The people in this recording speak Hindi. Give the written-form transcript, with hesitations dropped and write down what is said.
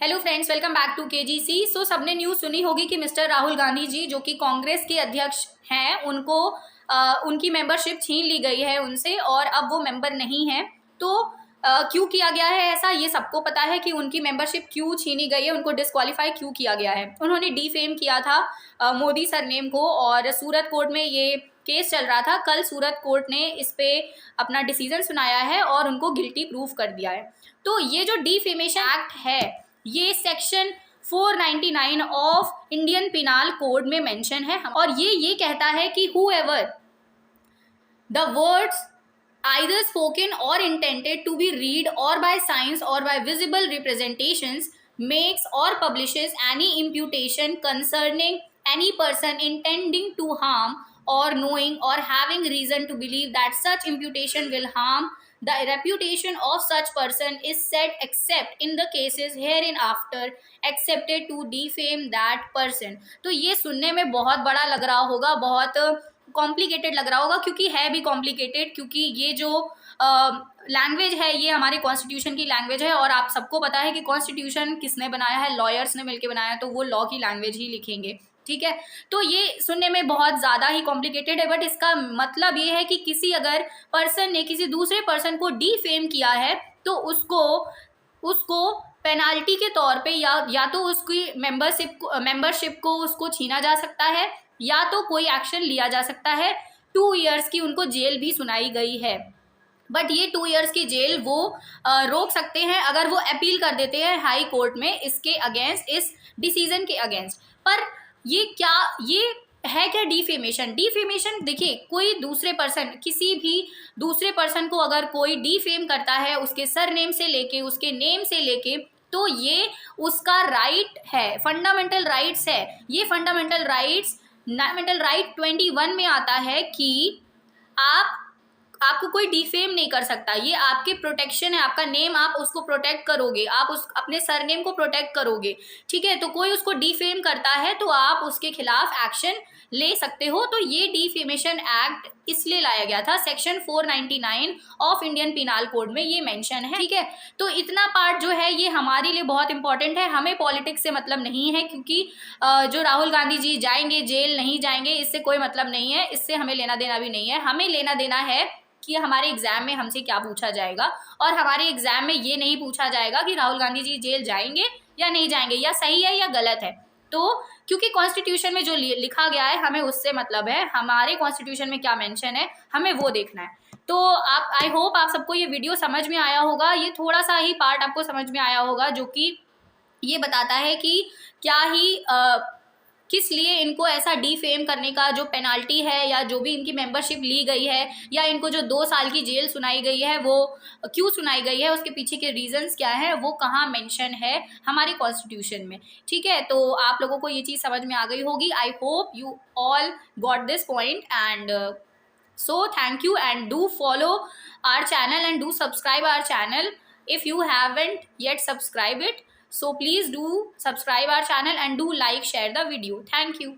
Hello friends, welcome back to KGC. So सबने न्यूज़ सुनी होगी कि मिस्टर राहुल गांधी जी जो कि कांग्रेस के अध्यक्ष हैं उनको उनकी मेंबरशिप छीन ली गई है उनसे और अब वो मेंबर नहीं हैं। तो क्यों किया गया है ऐसा, ये सबको पता है कि उनकी मेंबरशिप क्यों छीनी गई है, उनको डिस्क्वालीफाई क्यों किया गया है। उन्होंने डिफेम किया था मोदी सरनेम को और सूरत कोर्ट में ये केस चल रहा था। कल सूरत कोर्ट ने इस पे अपना डिसीजन सुनाया है और उनको गिल्टी प्रूफ कर दिया है। तो ये जो डिफेमेशन एक्ट है ये section 499 of Indian penile code में मेंशन है और ये कहता है कि whoever the words either spoken or intended to be read or by signs or by visible representations makes or publishes any imputation concerning any person intending to harm or knowing or having reason to believe that such imputation will harm the reputation of such person is said except in the cases hereinafter accepted to defame that person। तो ये सुनने में बहुत बड़ा लग रहा होगा, बहुत कॉम्प्लिकेटेड लग रहा होगा, क्योंकि है भी कॉम्प्लिकेटेड, क्योंकि ये जो लैंग्वेज है ये हमारे कॉन्स्टिट्यूशन की लैंग्वेज है और आप सबको पता है कि कॉन्स्टिट्यूशन किसने बनाया है, लॉयर्स ने मिलकर बनाया, तो वो लॉ की लैंग्वेज ही लिखेंगे। ठीक है, तो ये सुनने में बहुत ज़्यादा ही कॉम्प्लिकेटेड है, बट इसका मतलब ये है कि किसी अगर पर्सन ने किसी दूसरे पर्सन को डिफेम किया है तो उसको पेनाल्टी के तौर पे या तो उसकी मेंबरशिप को उसको छीना जा सकता है या तो कोई एक्शन लिया जा सकता है। 2 इयर्स की उनको जेल भी सुनाई गई है, बट ये 2 इयर्स की जेल वो रोक सकते हैं अगर वो अपील कर देते हैं हाई कोर्ट में इसके अगेंस्ट, इस डिसीजन के अगेंस्ट। पर ये है क्या डिफेमेशन? डिफेमेशन देखिए, कोई दूसरे पर्सन, किसी भी दूसरे पर्सन को अगर कोई डिफेम करता है उसके सरनेम से लेके उसके नेम से लेके, तो ये उसका राइट है, फंडामेंटल राइट्स है। ये फंडामेंटल राइट 21 में आता है कि आपको कोई डिफेम नहीं कर सकता। ये आपके प्रोटेक्शन है, आपका नेम, आप उसको प्रोटेक्ट करोगे, आप अपने सरनेम को प्रोटेक्ट करोगे। ठीक है, तो कोई उसको डिफेम करता है तो आप उसके खिलाफ एक्शन ले सकते हो। तो ये डिफेमेशन एक्ट इसलिए लाया गया था, section 499 of Indian penile code में ये मेंशन है। ठीक है, तो इतना पार्ट जो है ये हमारे लिए बहुत इंपॉर्टेंट है। हमें पॉलिटिक्स से मतलब नहीं है, क्योंकि जो राहुल गांधी जी जाएंगे जेल नहीं जाएंगे इससे कोई मतलब नहीं है, इससे हमें लेना देना भी नहीं है। हमें लेना देना है कि हमारे एग्जाम में हमसे क्या पूछा जाएगा, और हमारे एग्जाम में ये नहीं पूछा जाएगा कि राहुल गांधी जी जेल जाएंगे या नहीं जाएंगे, या सही है या गलत है। तो क्योंकि कॉन्स्टिट्यूशन में जो लिखा गया है हमें उससे मतलब है, हमारे कॉन्स्टिट्यूशन में क्या मेंशन है हमें वो देखना है। तो आई होप आप सबको ये वीडियो समझ में आया होगा। ये थोड़ा सा ही पार्ट आपको समझ में आया होगा जो कि ये बताता है कि क्या ही किस लिए इनको ऐसा डिफेम करने का जो पेनाल्टी है या जो भी इनकी मेंबरशिप ली गई है या इनको जो 2 साल की जेल सुनाई गई है वो क्यों सुनाई गई है, उसके पीछे के रीजंस क्या है, वो कहाँ मेंशन है हमारे कॉन्स्टिट्यूशन में। ठीक है, तो आप लोगों को ये चीज़ समझ में आ गई होगी। I hope you all got this point and so thank you and do follow our channel and do subscribe our channel if you haven't yet subscribe it. So please do subscribe our channel and do like, share the video. Thank you.